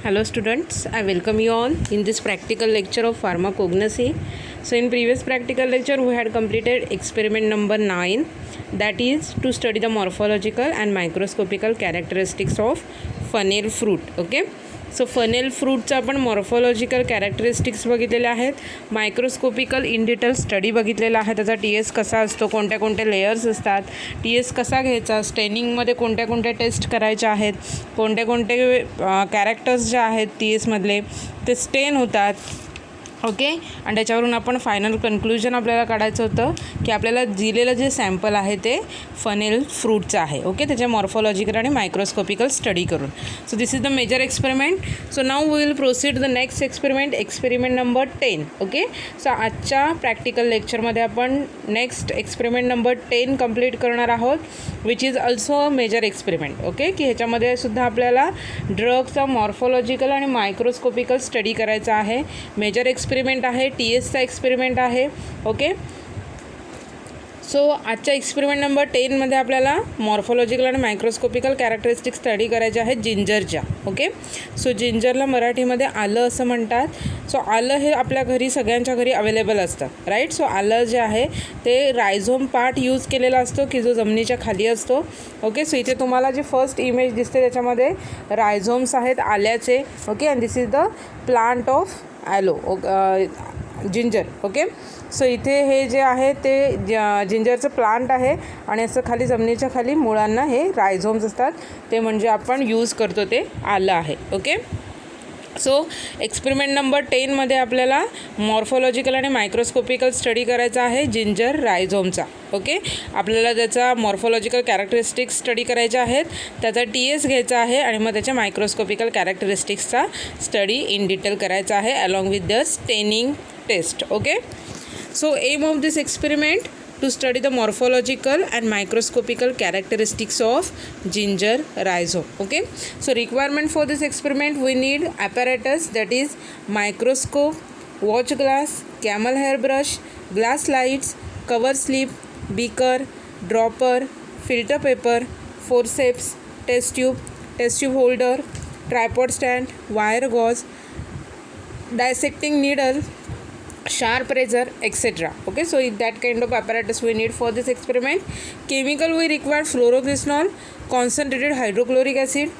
Hello students, I welcome you all in this practical lecture of pharmacognosy. So in previous practical lecture we had completed experiment number 9, that is to study the morphological and microscopical characteristics of funnel fruit. Okay, so funnel फ्रूटचा आपण morphological characteristics बघितलेले आहेत, मायक्रोस्कोपिकल in detail study बघितलेला आहे, त्याचा T S कसा असतो, कोणत्या कोणत्या लेयर्स असतात, टी एस कसा घ्यायचा, स्टेनिंगमध्ये कोणत्या कोणत्या टेस्ट करायच्या आहेत, कोणते कोणते कॅरेक्टर्स जे आहेत टी एसमधले ते स्टेन होतात. ओके, आणि त्याच्यावरून आपण फायनल कन्क्लुजन आपल्याला काढायचं होतं की आपल्याला दिलेलं जे सॅम्पल आहे ते फनेल फ्रूटचं आहे. ओके, त्याच्या मॉर्फॉलॉजिकल आणि मायक्रोस्कोपिकल स्टडी करून. So this is the major experiment. So now we will proceed the next experiment, experiment number 10. Okay, so आजच्या प्रॅक्टिकल लेक्चरमध्ये आपण नेक्स्ट एक्सपेरिमेंट नंबर 10 कंप्लीट करणार आहोत, which is also a major experiment. Okay, की ह्याच्यामध्ये सुद्धा आपल्याला ड्रगचा मॉर्फॉलॉजिकल आणि मायक्रोस्कोपिकल स्टडी करायचा आहे. मेजर एक्सपेरिमेंट आहे, टी एसचा एक्सपेरिमेंट आहे. ओके, सो आजच्या एक्सपेरिमेंट नंबर 10मध्ये आपल्याला मॉर्फॉलॉजिकल आणि मायक्रोस्कोपिकल कॅरेक्टरिस्टिक स्टडी करायचे आहेत जिंजरच्या. ओके, सो जिंजरला मराठीमध्ये आलं असं म्हणतात. सो आलं हे आपल्या घरी सगळ्यांच्या घरी अवेलेबल असतं, राईट. सो आलं जे आहे ते रायझोम पार्ट यूज केलेला असतो की जो जमिनीच्या खाली असतो. ओके, सो इथे तुम्हाला जी फर्स्ट इमेज दिसते त्याच्यामध्ये रायझोम्स आहेत आल्याचे. Okay, and this is the plant of aloe ginger. Okay, so इथे हे जे आहे ते जिंजरचं प्लांट आहे आणि असं खाली जमिनीच्या खाली मुळांना हे रायझोम्स असतात, ते म्हणजे आपण यूज करतो ते आलं आहे. ओके, सो एक्सपेरिमेंट नंबर 10मध्ये आपल्याला मॉर्फॉलॉजिकल आणि मायक्रोस्कोपिकल स्टडी करायचा आहे जिंजर रायझोमचा. ओके, आपल्याला त्याचा मॉर्फॉलॉजिकल कॅरेक्टरिस्टिक्स स्टडी करायच्या आहेत, त्याचा टी एस घ्यायचा आहे आणि मग त्याच्या मायक्रोस्कोपिकल कॅरेक्टरिस्टिक्सचा स्टडी इन डिटेल करायचा आहे along with the staining test. Okay, so aim of this experiment to study the morphological and microscopical characteristics of ginger rhizome. Okay, so requirement for this experiment we need apparatus, that is microscope, watch glass, camel hair brush, glass slides, cover slip, beaker, dropper, filter paper, forceps, test tube holder, tripod stand, wire gauze, dissecting needle, sharp razor, etc. Okay, so that kind of apparatus we need for this experiment. Chemical we require fluoroquinolone, concentrated hydrochloric acid,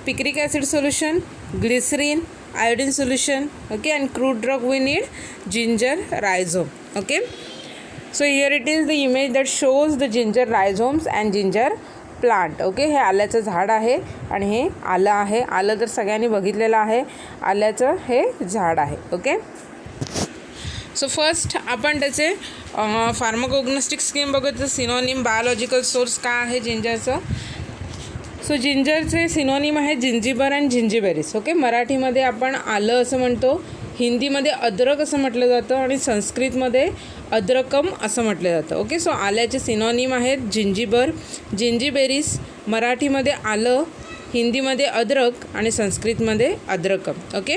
picric acid solution, glycerin, iodine solution. Okay, and crude drug we need ginger rhizome. Okay, so here it is the image that shows the ginger rhizomes and ginger plant. Okay, हे आल्याचं झाड आहे आणि हे आलं आहे. आलं तर सगळ्यांनी बघितलेलं आहे, आल्याचं हे झाड आहे. ओके, सो फर्स्ट आपण त्याचे फार्माकोग्नोस्टिक स्कीम बघतो. सिनोनिम बायोलॉजिकल सोर्स काय आहे जिंजरचं. सो जिंजरचे सिनोनिम आहे जिंजिबर अँड जिंजिबेरीज. ओके, मराठीमध्ये आपण आलं असं म्हणतो, हिंदीमध्ये अद्रक असं म्हटलं जातं आणि संस्कृतमध्ये अद्रकम असं म्हटलं जातं. ओके, सो आल्याचे सिनोनिम आहेत जिंजिबर, जिंजिबेरीज. मराठीमध्ये आलं, हिंदीमध्ये अद्रक आणि संस्कृतमध्ये अद्रकम. Okay,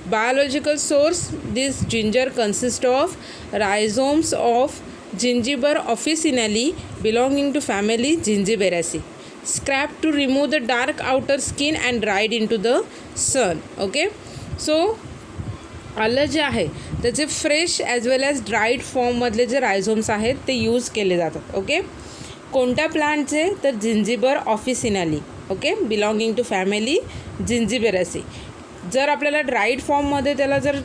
biological source, this ginger consist of rhizomes of Zingiber officinale belonging to family Zingiberaceae, scrap to remove the dark outer skin and dried in to the sun. Okay, so आलं जे आहे त्याचे fresh as well as dried फॉर्ममधले जे rhizomes आहेत ते use केले जातात. ओके, कोणत्या प्लांटचे, तर Zingiber officinale. Okay, belonging to family Zingiberaceae. जर आपल्याला ड्राईड फॉर्ममध्ये त्याला जर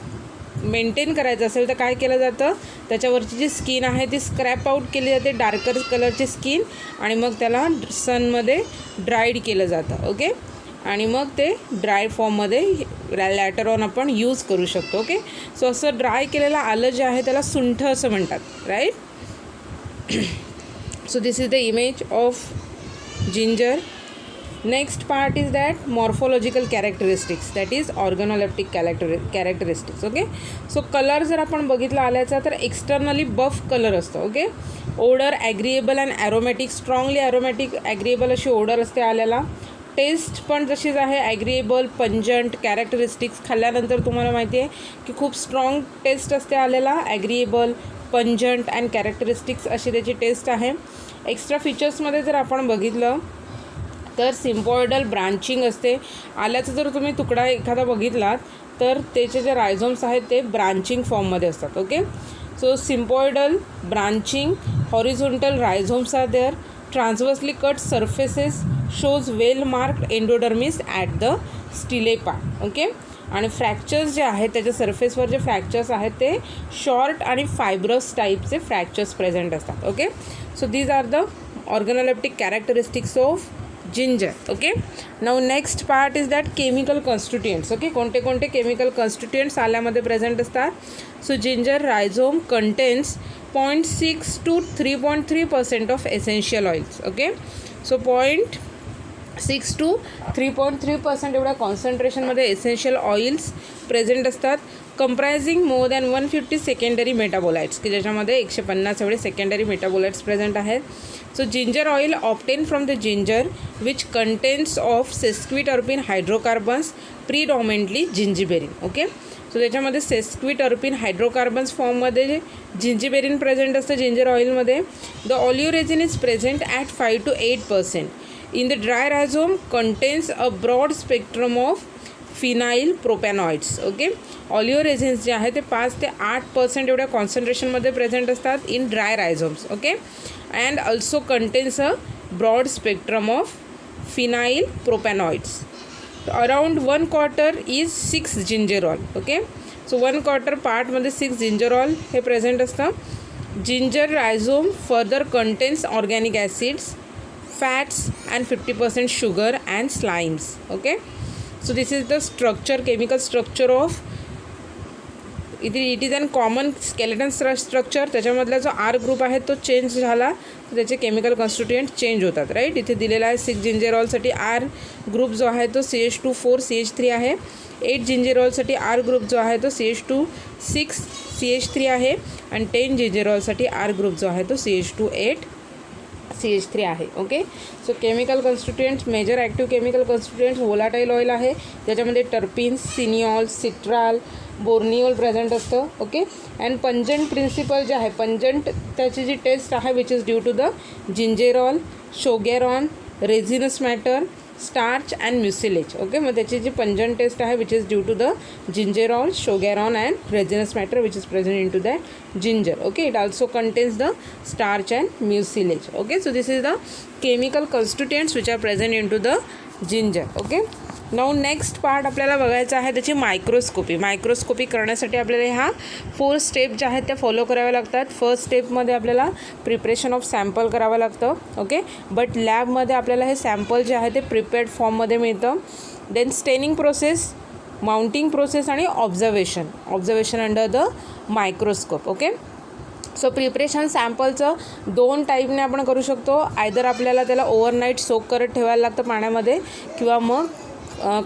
मेंटेन करायचं असेल तर काय केलं जातं, त्याच्यावरची जी स्किन आहे ती स्क्रॅप आऊट केली जाते, डार्कर कलरची स्किन, आणि मग त्याला सनमध्ये ड्राईड केलं जातं. ओके, आणि मग ते ड्राय फॉर्ममध्ये लॅटर ऑन आपण यूज करू शकतो. ओके, सो असं ड्राय केलेलं आलं जे आहे त्याला सुंठ असं म्हणतात, right. So this is the image of ginger. Next part is that morphological characteristics, that is organoleptic characteristics. Okay, so colour जर आपण बघितला आल्याचा तर एक्सटर्नली बफ कलर असतो. Okay, odour agreeable and aromatic, strongly aromatic agreeable अशी odour असते आल्याला. Taste पण तशीच आहे, ॲग्रिएबल, पंजंट. कॅरेक्टरिस्टिक्स खाल्ल्यानंतर तुम्हाला माहिती आहे की खूप स्ट्रॉंग टेस्ट असते आल्याला, ॲग्रिएबल, पंजंट अँड कॅरेक्टरिस्टिक्स अशी त्याची टेस्ट आहे. एक्स्ट्रा फीचर्समध्ये जर आपण बघितलं तर सिम्पॉइडल ब्रांचिंग असते. आल्याचा जर तुम्ही तुकडा एखादा बघितलात तर त्याचे जे रायझोम्स आहेत ते ब्रांचिंग फॉर्ममध्ये असतात. Okay, so sympodial branching horizontal rhizomes are there. Transversely cut surfaces shows well marked endodermis at the stele. Okay, आणि फ्रॅक्चर्स जे आहेत त्याच्या सर्फेसवर जे फ्रॅक्चर्स आहेत ते शॉर्ट आणि फायब्रस टाईपचे फ्रॅक्चर्स प्रेझेंट असतात. Okay, so these are the organoleptic characteristics of ginger. Okay, now next part is that chemical constituents. Okay, कोणते कोणते केमिकल कॉन्स्टिट्युएंट्स आल्यामध्ये प्रेझेंट असतात. So ginger rhizome contains 0.6 to 3.3% of essential oils. Okay, so 0.6 to 3.3% एवढ्या कॉन्सन्ट्रेशनमध्ये essential oils present असतात. Comprising more than 150 secondary metabolites, की ज्याच्यामध्ये 150 एवढे सेकंडरी मेटाबोलाइट्स प्रेझेंट आहेत. So ginger oil obtain from the ginger which contains of sesquiterpene hydrocarbons predominantly zingiberene. Okay, so त्याच्यामध्ये sesquiterpene hydrocarbons फॉर्ममध्ये zingiberene present असतं ginger ऑइलमध्ये. The oleoresin is present at 5 to 8%. In the dry rhizome contains a broad spectrum of phenyl propanoids. Okay, oleoresins जे आहे ते 5 ते 8% एवढ्या कॉन्सन्ट्रेशनमध्ये प्रेझेंट असतात in dry rhizomes. Okay, and also contains a broad spectrum of phenyl propanoids. Around 1/4 is 6 gingerol. Okay, so 1/4 पार्टमध्ये 6 gingerol हे present असतं. Ginger rhizome further contains organic acids, fats and 50% sugar and slimes. Okay, so this is the structure, chemical structure of it is an common skeleton structure. त्याच्यामधला जो R group आहे तो change झाला तर त्याचे chemical constituent change होतात. Right, इथे दिलेला आहे 6 जिंजेरॉलसाठी R ग्रुप जो आहे तो CH2 4 CH3 आहे. 8 जिंजेरॉलसाठी R ग्रुप जो आहे तो CH2 6 CH3 आहे. आणि 10 जिंजेरॉलसाठी R ग्रुप जो आहे तो CH2 8 CH3 आहे. Okay, so chemical constituents, major active chemical constituents volatile oil आहे. त्याच्यामध्ये terpenes, cineole, citral, borneol present असतं. ओके, अँड पंजंट प्रिन्सिपल जे आहे, पंजंट त्याची जी टेस्ट आहे which is due to the gingerol, shogaol, resinous matter, starch and mucilage. Okay, मग त्याची जी पंजंट टेस्ट आहे which is due to the gingerol, shogaol and resinous matter which is present in to that ginger. Okay, it also contains the starch and mucilage. Okay, so this is the chemical constituents which are present in to the ginger. Okay, now next part आपल्याला बघायचा आहे त्याची microscopy. Microscopy करण्यासाठी आपल्याला ह्या 4 step ज्या आहेत त्या फॉलो कराव्या लागतात. फर्स्ट स्टेपमध्ये आपल्याला प्रिपरेशन ऑफ सॅम्पल करावं लागतं. ओके, बट लॅबमध्ये आपल्याला हे सॅम्पल जे आहे ते प्रिपेअर्ड फॉर्ममध्ये मिळतं. Then staining process, mounting process आणि observation under the microscope. Okay, so preparation सॅम्पलचं 2 टाईपने आपण करू शकतो. आयदर आपल्याला त्याला ओव्हरनाईट सोक करत ठेवायला लागतं पाण्यामध्ये, किंवा मग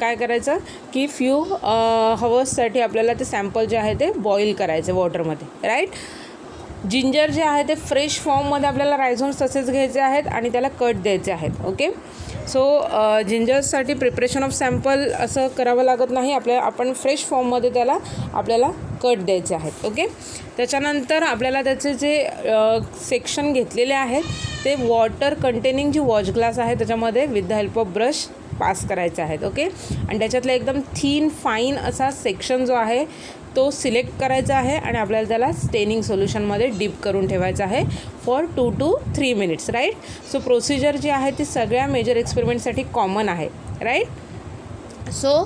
काय करायचं की फ्यू हवर्ससाठी आपल्याला ते सॅम्पल जे आहे ते बॉईल करायचे वॉटरमध्ये. राईट, जिंजर जे आहे ते फ्रेश फॉर्ममध्ये आपल्याला रायझोम्स तसेच घ्यायचे आहेत आणि त्याला कट द्यायचे आहेत. ओके, सो जिंजर्ससाठी प्रिपरेशन ऑफ सॅम्पल असं करावं लागत नाही. आपण फ्रेश फॉर्ममध्ये त्याला आपल्याला कट द्यायचे आहेत. ओके, त्याच्यानंतर आपल्याला त्याचे जे सेक्शन घेतलेले आहेत ते वॉटर कंटेनिंग जी वॉच ग्लास आहे त्याच्यामध्ये with the help of brush pass करायचे आहेत. ओके, आणि त्याच्यातला एकदम थीन फाईन असा सेक्शन जो आहे तो सिलेक्ट करायचा आहे आणि आपल्याला त्याला स्टेनिंग सोल्युशनमध्ये डीप करून ठेवायचं आहे for 2 to 3 minutes. Right, so procedure जी आहे ती सगळ्या मेजर एक्सपेरिमेंटसाठी कॉमन आहे. राईट, सो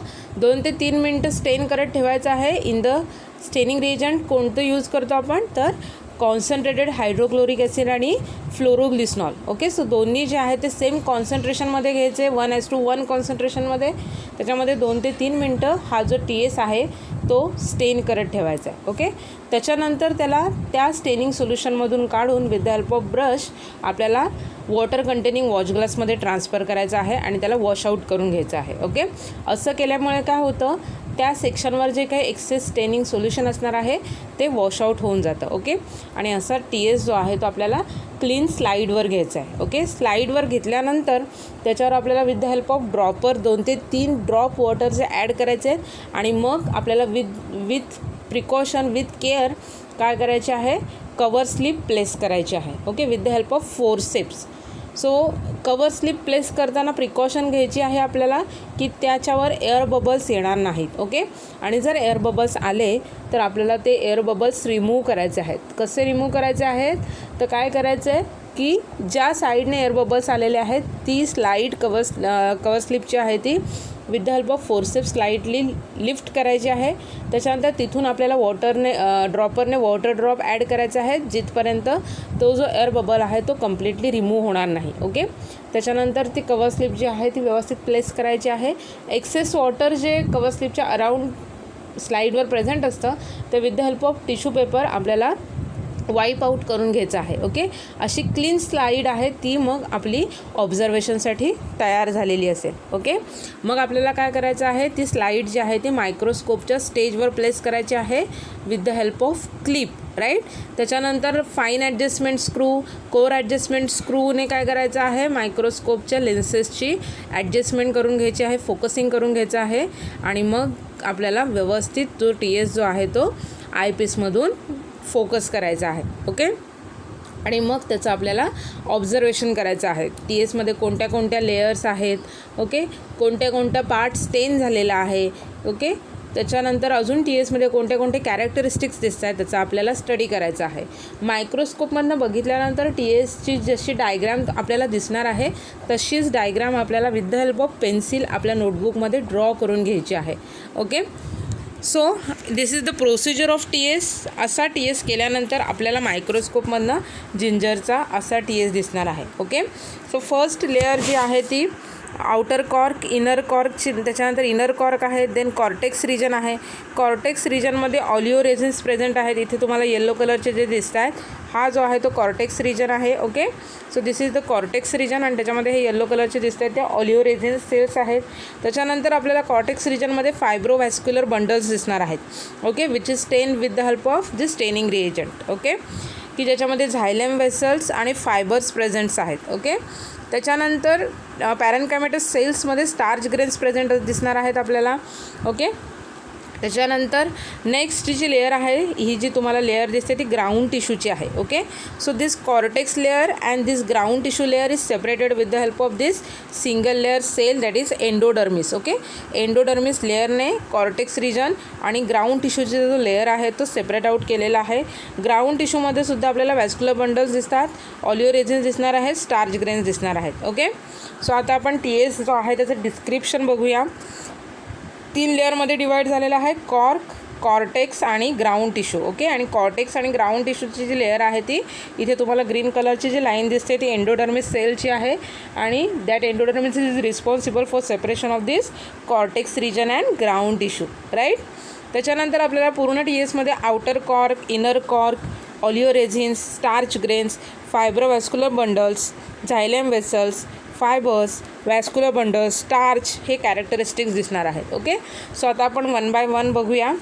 2 ते 3 मिनटं स्टेन करत ठेवायचं आहे. इन द स्टेनिंग रिएजंट कोणतं यूज करतो आपण तर कॉन्सन्ट्रेटेड हायड्रोक्लोरिक ॲसिड आणि फ्लोरोग्लिसनॉल. ओके, सो दोन्ही जे आहे ते सेम कॉन्सन्ट्रेशनमध्ये घ्यायचे, 1:1 कॉन्सन्ट्रेशनमध्ये. त्याच्यामध्ये 2 ते 3 मिनटं हा जो TS आहे तो स्टेन करत ठेवायचा आहे. ओके, त्याच्यानंतर त्याला त्या स्टेनिंग सोल्युशनमधून काढून with the help of brush आपल्याला वॉटर कंटेनिंग वॉच ग्लासमध्ये ट्रान्सफर करायचं आहे आणि त्याला वॉशआउट करून घ्यायचं आहे. ओके, असं केल्यामुळे काय होतं, त्या सेक्शनवर जे काही एक्सेस स्टेनिंग सोल्युशन असणार आहे ते वॉशआउट होऊन जातं. ओके, आणि असा TS जो आहे तो आपल्याला क्लीन स्लाईडवर घ्यायचा आहे. ओके, स्लाईडवर घेतल्यानंतर त्याच्यावर आपल्याला with the help of dropper 2 ते 3 ड्रॉप वॉटरचे ॲड करायचे आहेत आणि मग आपल्याला विथ प्रिकॉशन विथ केअर काय करायचे आहे, कवर स्लिप प्लेस करायची आहे. Okay, with the help of forceps. So cover slip place करताना प्रिकॉशन घ्यायची आहे आपल्याला की त्याच्यावर एअर बबल्स येणार नाहीत. ओके, आणि जर एअर बबल्स आले तर आपल्याला ते एअर बबल्स रिमूव्ह करायचे आहेत. कसे रिमूव्ह करायचे आहेत तर काय करायचं आहे की ज्या साईडने एअर बबल्स आलेले आहेत ती स्लाईड कवर स्लिपची आहे ती with the help of forceps slightly lift करायची आहे. त्याच्यानंतर तिथून आपल्याला ड्रॉपरने वॉटर ड्रॉप ॲड करायचा आहे जिथपर्यंत तो जो एअर बबल आहे तो कम्प्लिटली रिमूव्ह होणार नाही. ओके, त्याच्यानंतर ती कवर स्लिप जी आहे ती व्यवस्थित प्लेस करायची आहे. एक्सेस वॉटर जे कवर स्लिपच्या अराउंड स्लाईडवर प्रेझेंट असतं ते with the help of tissue paper आपल्याला वाईप आऊट करून घ्यायचं आहे. ओके, अशी क्लीन स्लाईड आहे ती मग आपली ऑब्झर्वेशनसाठी तयार झालेली असेल. ओके, मग आपल्याला काय करायचं आहे, ती स्लाईड जी आहे ती मायक्रोस्कोपच्या स्टेजवर प्लेस करायची आहे with the help of clip, right. त्याच्यानंतर fine adjustment screw, coarse adjustment स्क्रूने काय करायचं आहे, मायक्रोस्कोपच्या लेन्सेसची ॲडजस्टमेंट करून घ्यायची आहे, फोकसिंग करून घ्यायचं आहे आणि मग आपल्याला व्यवस्थित जो TS जो आहे तो आयपीसमधून फोकस करायचा आहे. ओके, आणि मग त्याचं आपल्याला ऑब्झर्वेशन करायचं आहे. TSमध्ये कोणत्या कोणत्या लेयर्स आहेत, ओके, कोणत्या कोणत्या पार्ट स्टेन झालेला आहे. ओके, त्याच्यानंतर अजून TSमध्ये कोणते कोणते कॅरेक्टरिस्टिक्स दिसत आहेत त्याचा आपल्याला स्टडी करायचा आहे. मायक्रोस्कोपमधनं बघितल्यानंतर TSची जशी डायग्राम आपल्याला दिसणार आहे तशीच डायग्राम आपल्याला with the help of pencil आपल्या नोटबुकमध्ये ड्रॉ करून घ्यायची आहे. Okay, so this is the procedure of TS. असा TS केल्यानंतर आपल्याला मायक्रोस्कोपमधनं जिंजरचा असा TS दिसणार आहे. ओके, सो फर्स्ट लेअर जी आहे ती आउटर कॉर्क, इनर कॉर्कची, त्याच्यानंतर इनर कॉर्क आहे, देन कॉर्टेक्स रिजन आहे. कॉर्टेक्स रिजनमध्ये ऑलिओ रेझिन्स प्रेझेंट आहेत. इथे तुम्हाला येलो कलरचे जे दिसत आहेत हा जो आहे तो कॉर्टेक्स रिजन आहे. Okay, so this is the cortex region आणि त्याच्यामध्ये हे येलो कलरचे दिसत आहेत ते ऑलिओ रेझिन्स सेल्स आहेत. त्याच्यानंतर आपल्याला कॉर्टेक्स रिजनमध्ये फायब्रोव्हॅस्क्युलर बंडल्स दिसणार आहेत. ओके, विच इज स्टेन with the help of this staining reagent. Okay, की ज्याच्यामध्ये झायलेम वेसल्स आणि फायबर्स प्रेझेंट्स आहेत. ओके, त्याच्यानंतर पॅरेन्कायमेटस सेल्समध्ये स्टार्च ग्रेन्स प्रेझेंट दिसणार आहेत आपल्याला. ओके, त्याच्यानंतर नेक्स्ट जी लेअर आहे ही जी तुम्हाला लेअर दिसते ती ग्राउंड टिश्यूची आहे. Okay, so this cortex layer and this ground tissue layer is separated with the help of this single layer cell that is endodermis. Okay, endodermis लेअरने कॉर्टेक्स रिजन आणि ground टिश्यूचा जो लेअर आहे तो सेपरेट आउट केलेला आहे. Ground टिश्यूमध्ये सुद्धा आपल्याला वॅस्क्युलर बंडल्स दिसतात, ऑलिओ रेझिन्स दिसणार आहेत, स्टार्च ग्रेन्स दिसणार आहेत. ओके, सो आता आपण TS जो आहे त्याचं डिस्क्रिप्शन बघूया. 3 लेअरमध्ये डिवाईड झालेला आहे, कॉर्क, कॉर्टेक्स आणि ग्राउंड टिश्यू. ओके, आणि कॉर्टेक्स आणि ग्राउंड टिश्यूची जी लेअर आहे ती इथे तुम्हाला ग्रीन कलरची जी लाईन दिसते ती एंडोडर्मिस सेलची आहे आणि that endodermis is responsible for separation of this cortex region and ground tissue, right. त्याच्यानंतर आपल्याला पूर्ण TSमध्ये outer cork, inner cork, oleo resins, starch grains, fibrovascular bundles, xylem vessels, fibres, vascular bundles, starch हे characteristics दिसणार आहेत. Okay, so आता आपण 1 bye 1 बघूया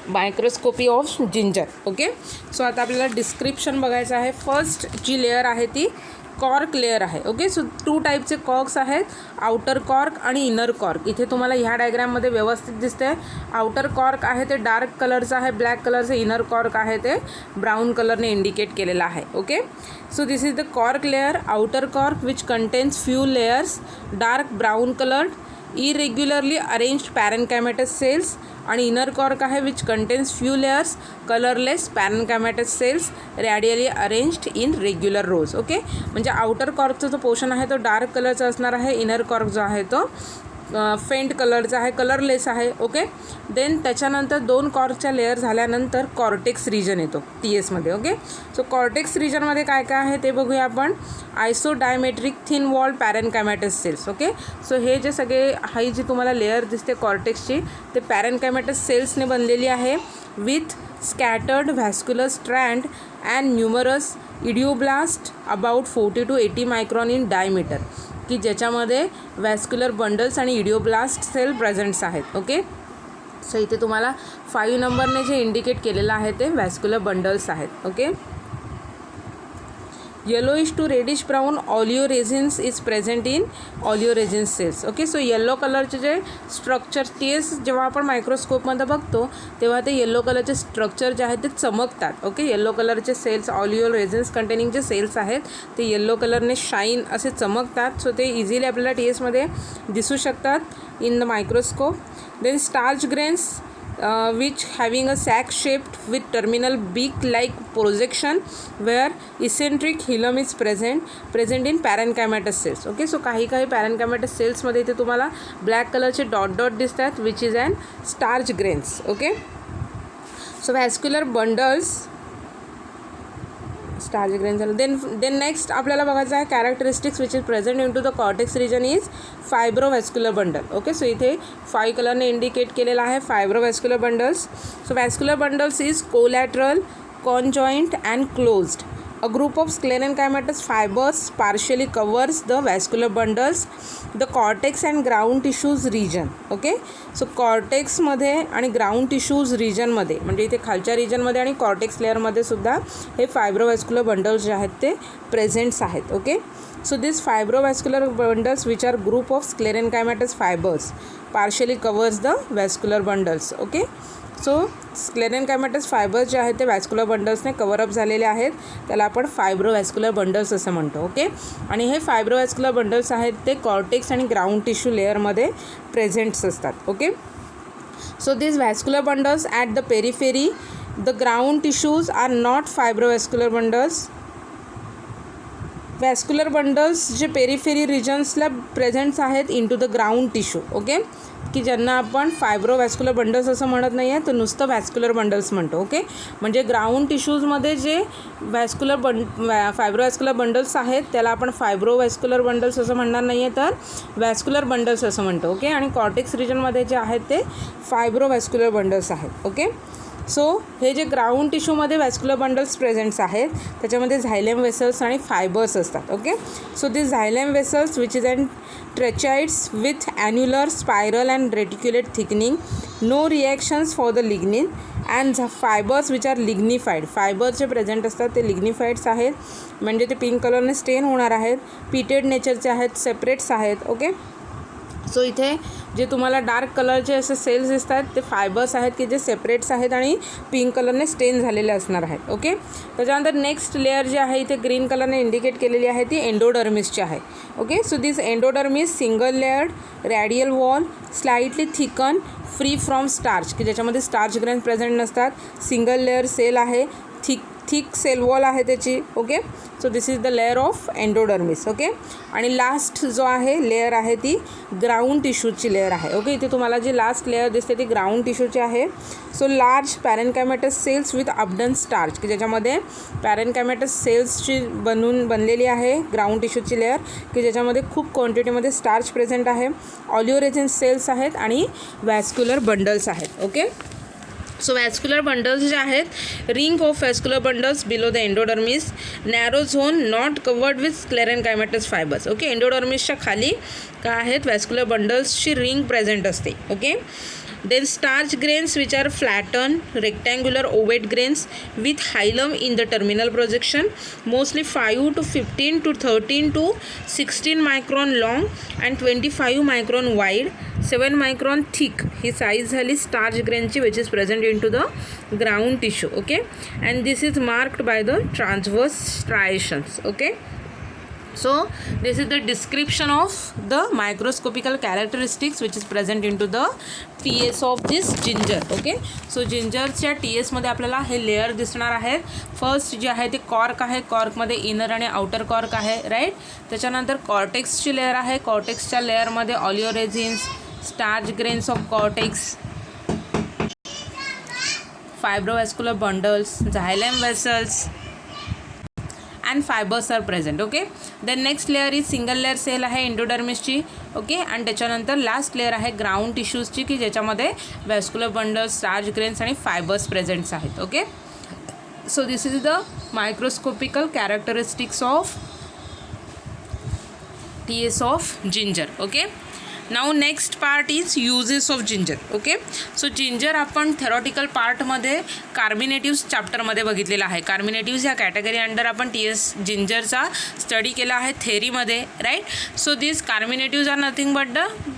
microscopy of ginger. Okay, so आता आपल्याला डिस्क्रिप्शन बघायचं आहे. फर्स्ट जी लेअर आहे ती कॉर्क लेअर आहे. ओके, सो 2 टाईपचे कॉर्क्स आहेत, आउटर कॉर्क आणि इनर कॉर्क. इथे तुम्हाला ह्या डायग्राममध्ये व्यवस्थित दिसते. आउटर कॉर्क आहे ते डार्क कलरचं आहे, ब्लॅक कलरचं. इनर कॉर्क आहे ते ब्राऊन कलरने इंडिकेट केलेलं आहे. Okay, so this is the cork layer. Outer cork which contains few layers, dark brown coloured, irregularly arranged parenchymatous cells. आणि इनर कॉर्क आहे which contains few layers, colourless parenchymatous cells, radially arranged in regular rows. Okay, म्हणजे outer कॉर्कचा जो portion आहे तो dark कलरचा असणार आहे, इनर कॉर्क जो आहे तो फेंट कलरचा आहे, कलरलेस आहे. ओके, देन त्याच्यानंतर 2 कॉर्कच्या लेअर झाल्यानंतर कॉर्टेक्स रिजन येतो TSमध्ये. ओके, सो कॉर्टेक्स रिजनमध्ये काय काय आहे ते बघूया आपण. Isodiametric thin wall parenchymatous cells. Okay, so हे जे सगळे ही जी तुम्हाला लेअर दिसते कॉर्टेक्सची ते पॅरेन्कायमॅटस सेल्सने बनलेली आहे with scattered vascular strand and numerous idioblast about 40 to 80 micron in diameter, की ज्याच्यामध्ये वॅस्क्युलर बंडल्स आणि इडिओब्लास्ट सेल प्रेझेंट्स आहेत. ओके, सो इथे तुम्हाला 5 नंबरने जे इंडिकेट केलेलं आहे ते वॅस्क्युलर बंडल्स आहेत. Okay, yellowish to reddish brown oleoresins is present in oleoresins cells. Okay, so yellow कलरचे जे स्ट्रक्चर टीएस जेव्हा आपण मायक्रोस्कोपमध्ये बघतो तेव्हा ते येलो कलरचे स्ट्रक्चर जे आहेत ते चमकतात. ओके, येलो कलरचे सेल्स ऑलिओरेझिन्स कंटेनिंग जे सेल्स आहेत ते येलो कलरने शाईन असे चमकतात. सो ते इझिली आपल्याला टीएसमध्ये दिसू शकतात in the microscope. Then starch grains which having a sac shaped with terminal beak like projection where eccentric hilum is present in parenchymatous cells. Okay, so काही parenchymatous cells मध्ये इथे तुम्हाला ब्लॅक कलरचे डॉट दिसतात which is an starch grains. Okay, so vascular bundles starch grain झालं. Then next आपल्याला बघायचं आहे characteristics which is present in to the cortex region is fibrovascular bundle. Okay, so इथे 5 कलरने इंडिकेट केलेला आहे fibrovascular bundles. So vascular bundles is collateral, conjoint and closed. A group of sclerenchymatous fibers partially covers the vascular bundles, the cortex and ground tissues region. Okay, so कॉर्टेक्समध्ये आणि ground tissues रिजनमध्ये म्हणजे इथे खालच्या रिजनमध्ये आणि कॉर्टेक्स लेअरमध्ये सुद्धा हे फायब्रोव्हॅस्क्युलर बंडल्स जे आहेत ते प्रेझेंट्स आहेत. Okay, so this fibrovascular bundles which are group of sclerenchymatous fibers partially covers the vascular bundles. Okay, so sclerenchymatous fibres जे आहेत ते व्हॅस्क्युलर बंडल्सने कवरअप झालेले आहेत, त्याला आपण फायब्रोव्हॅस्क्युलर बंडल्स असं म्हणतो. ओके, आणि हे फायब्रोव्हॅस्क्युलर बंडल्स आहेत ते कॉर्टेक्स आणि ग्राउंड टिश्यू लेअरमध्ये प्रेझेंट्स असतात. Okay, so this vascular bundles at the periphery the ground tissues are not fibrovascular bundles. Vascular bundles जे पेरिफेरी रिजन्सला प्रेझेंट्स आहेत in to the ground tissue. Okay, की ज्यांना आपण फायब्रोव्हॅस्क्युलर बंडल्स असं म्हणत नाही आहे, तर नुसतं व्हॅस्क्युलर बंडल्स म्हणतो. ओके, म्हणजे ग्राउंड टिश्यूजमध्ये जे फायब्रोव्हॅस्क्युलर बंडल्स आहेत त्याला आपण फायब्रोव्हॅस्क्युलर बंडल्स असं म्हणणार नाही आहे, तर व्हॅस्क्युलर बंडल्स असं म्हणतो. ओके, आणि कॉर्टेक्स रिजनमध्ये जे आहेत ते फायब्रोव्हॅस्क्युलर बंडल्स आहेत. ओके, सो हे जे ग्राउंड टिश्यूमध्ये व्हॅस्क्युलर बंडल्स प्रेझेंट्स आहेत त्याच्यामध्ये झायलेम वेसल्स आणि फायबर्स असतात. Okay, so this xylem vessels which is and tracheids with annular, spiral and reticulate thickening, no reactions for the lignin and fibres which are lignified. Fibres जे present असतात ते लिग्निफाईड्स आहेत, म्हणजे ते पिंक कलरने स्टेन होणार आहेत, पिटेड नेचरचे आहेत, सेपरेट्स आहेत. ओके, सो इथे जे तुम्हाला डार्क कलरचे असे सेल्स दिसतात ते फायबर्स आहेत की जे सेपरेट्स आहेत आणि पिंक कलरने स्टेन झालेले असणार आहेत. ओके, त्याच्यानंतर नेक्स्ट लेअर जी आहे इथे ग्रीन कलरने इंडिकेट केलेली आहे ती एंडोडर्मिसची आहे. Okay, so this endodermis single layered, radial wall, slightly thicken, free from starch, की ज्याच्यामध्ये स्टार्च ग्रेन प्रेझेंट नसतात, सिंगल लेअर सेल आहे, थिक सेल वॉल आहे त्याची. Okay, so this is the layer of endodermis. Okay, आणि last जो आहे layer आहे ती ग्राउंड टिश्यूची लेअर आहे. ओके, इथे तुम्हाला जी लास्ट लेअर दिसते ती ग्राउंड टिश्यूची आहे. So large parenchymatous cells with abundant starch, की ज्याच्यामध्ये पॅरेन्कायमॅटस सेल्सची बनलेली आहे ग्राउंड टिश्यूची लेअर, की ज्याच्यामध्ये खूप क्वांटिटीमध्ये स्टार्च प्रेझेंट आहे, ऑलिओरेझिन्स सेल्स आहेत आणि व्हॅस्क्युलर बंडल्स आहेत. ओके, सो व्हॅस्क्युलर बंडल्स जे आहेत, ring of vascular bundles below the endodermis, narrow zone not covered with sclerenchymatous fibres. Okay, एंडोडर्मिसच्या खाली काय आहेत व्हॅस्क्युलर बंडल्सची रिंग प्रेझेंट असते. Okay, then starch grains which are flattened rectangular ovate grains with hilum in the terminal projection, mostly 5 to 15 to 13 to 16 micron long and 25 micron wide, 7 micron thick. He size झाली starch ग्रेनची which is present into the ground tissue. Okay, and this is marked by the transverse striations. Okay, so this is the description of the microscopical characteristics which is present into the TS of this ginger. Okay, so जिंजरच्या TSमध्ये आपल्याला हे layer दिसणार आहेत. First जे आहे ते cork आहे, कॉर्कमध्ये इनर आणि आउटर कॉर्क आहे, राईट. त्याच्यानंतर कॉर्टेक्सची लेअर आहे, कॉर्टेक्सच्या लेअरमध्ये oleoresins, starch grains of cortex, fibrovascular bundles, xylem vessels and fibers are present. Okay, then next layer is single layer cell आहे एंडोडर्मिसची. ओके, आणि त्याच्यानंतर लास्ट लेअर आहे ग्राउंड टिश्यूजची, की ज्याच्यामध्ये व्हॅस्क्युलर बंडल्स, स्टार्च ग्रेन्स आणि फायबर्स प्रेझेंट्स आहेत. Okay, so this is the microscopical characteristics of TS of ginger. Okay, now next part is uses of ginger. Okay, so ginger आपण theoretical पार्टमध्ये कार्बिनेटिव्स चॅप्टरमध्ये बघितलेला आहे. कार्बिनेटिव्स ह्या कॅटेगरी अंडर आपण जिंजरचा study केला आहे थेरीमध्ये, right. So this carminatives are nothing but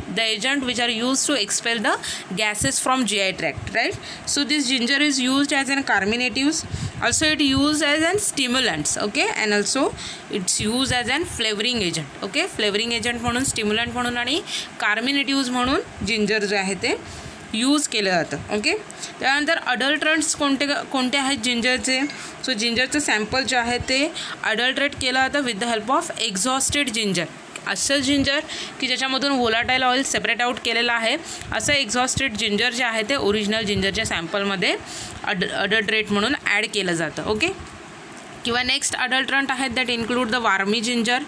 the agent which are used to expel the gases from GI tract, right. So this ginger is used as an carminatives, also it used as an stimulants, okay, and also it's used as an flavoring agent, okay. Flavoring agent म्हणून, stimulant म्हणून आणि carminatives म्हणून ginger जे आहे ते use केलं जातं. Okay, त्यानंतर अडल्ट्रंट्स कोणते आहेत जिंजरचे. सो जिंजरचं सॅम्पल जे आहे ते अडल्ट्रेट केलं जातं with the help of exhausted ginger. असं जिंजर की ज्याच्यामधून व्होलाटाईल ऑइल सेपरेट आउट केलेलं आहे, असं एक्झॉस्टेड जिंजर जे आहे ते ओरिजिनल जिंजरच्या सॅम्पलमध्ये अडल्ट्रेट म्हणून ॲड केलं जातं. ओके, किंवा नेक्स्ट अडल्ट्रंट आहेत that include the wormy ginger,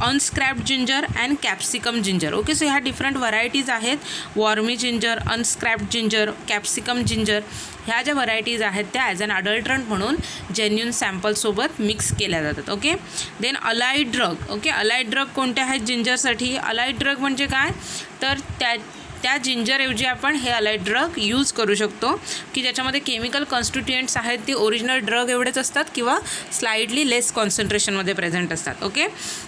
unscraped ginger and capsicum ginger. Okay, so ह्या डिफरंट व्हरायटीज आहेत. Wormy ginger, unscraped ginger, capsicum ginger, ह्या ज्या व्हरायटीज आहेत त्या ॲज अन अडल्ट्रंट म्हणून जेन्युन सॅम्पलसोबत मिक्स केल्या जातात. Okay, then allied drug. Okay, allied drug कोणते आहेत जिंजरसाठी. अलाइड ड्रग म्हणजे काय, तर त्या जिंजरऐवजी आपण हे अलाइड ड्रग यूज करू शकतो की ज्याच्यामध्ये केमिकल कॉन्स्टिट्युएंट्स आहेत ते ओरिजिनल ड्रग एवढेच असतात किंवा स्लाइडली लेस कॉन्सन्ट्रेशनमध्ये प्रेझेंट असतात. ओके,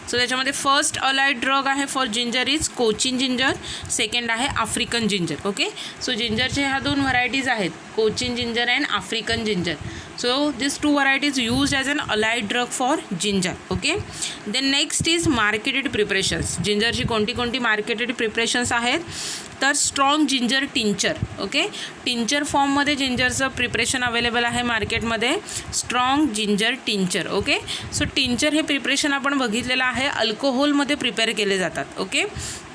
सो त्याच्यामध्ये फर्स्ट अलाइड ड्रग आहे for ginger is Cochin ginger, second आहे आफ्रिकन जिंजर. ओके, सो जिंजरचे ह्या दोन व्हरायटीज आहेत, Cochin ginger and African ginger. So these two varieties used as an allied drug for ginger. Okay, then next is marketed preparations. जिंजरची कोणती marketed preparations आहेत, तर strong ginger tincture. Okay, tincture फॉर्ममध्ये जिंजरचं preparation available आहे मार्केटमध्ये, strong ginger tincture. Okay, so tincture हे preparation आपण बघितलेलं आहे अल्कोहोलमध्ये प्रिपेअर केले जातात. ओके,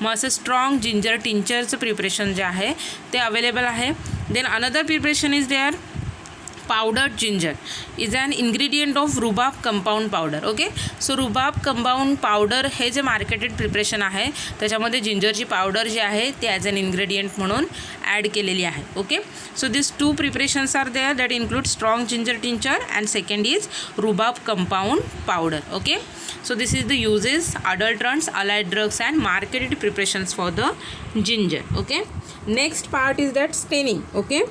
मग असं स्ट्रॉंग जिंजर टिंचरचं प्रिपरेशन जे आहे ते अवेलेबल आहे. Then another preparation is there powdered ginger is an ingredient of rhubarb compound powder. Okay, so rhubarb compound powder हे जे मार्केटेड प्रिपरेशन आहे त्याच्यामध्ये जिंजरची पावडर जी आहे ती ॲज अन इन्ग्रेडियंट म्हणून ॲड केलेली आहे. Okay, so this two preparations are there that include strong ginger tincture and second is rhubarb compound powder. Okay, so this is the uses, adulterants, allied drugs and marketed preparations for the ginger. Okay, next part is that staining. Okay,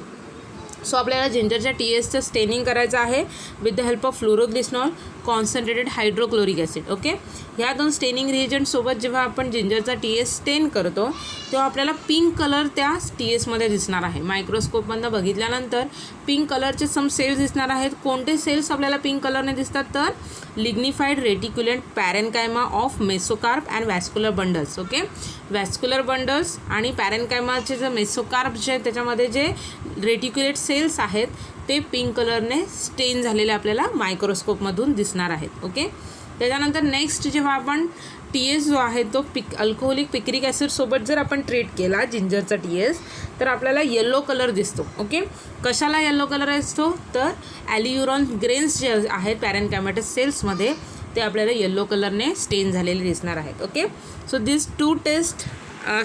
so आपल्याला जिंजरच्या TSचं staining करायचं आहे with the help of phloroglucinol, concentrated hydrochloric acid. Okay, ह्या दोन staining रिएजंटसोबत जेव्हा आपण जिंजरचा TS स्टेन करतो तेव्हा आपल्याला पिंक कलर त्या TSमध्ये दिसणार आहे. मायक्रोस्कोपमधनं बघितल्यानंतर पिंक कलरचे सम सेल्स दिसणार आहेत. कोणते सेल्स आपल्याला पिंक कलरने दिसतात, तर lignified reticulate parenchyma of mesocarp and vascular bundles. Okay, vascular bundles आणि पॅरेनकायमाचे जे मेसोकार्प जे आहेत त्याच्यामध्ये जे रेटिक्युलेट सेल्स आहेत ते पिंक कलरने स्टेन झालेले आपल्याला मायक्रोस्कोपमधून दिसणार आहेत. ओके, त्याच्यानंतर नेक्स्ट जेव्हा आपण TS जो आहे तो अल्कोहोलिक पिक्रिक ॲसिडसोबत जर आपण ट्रीट केला जिंजरचा TS तर आपल्याला येलो कलर दिसतो. ओके, कशाला येलो कलर असतो, तर ॲल्युरॉन ग्रेन्स जे आहेत पॅरेनकायमॅटस सेल्समध्ये ते आपल्याला येलो कलरने स्टेन झालेले दिसणार आहेत. Okay, so this two test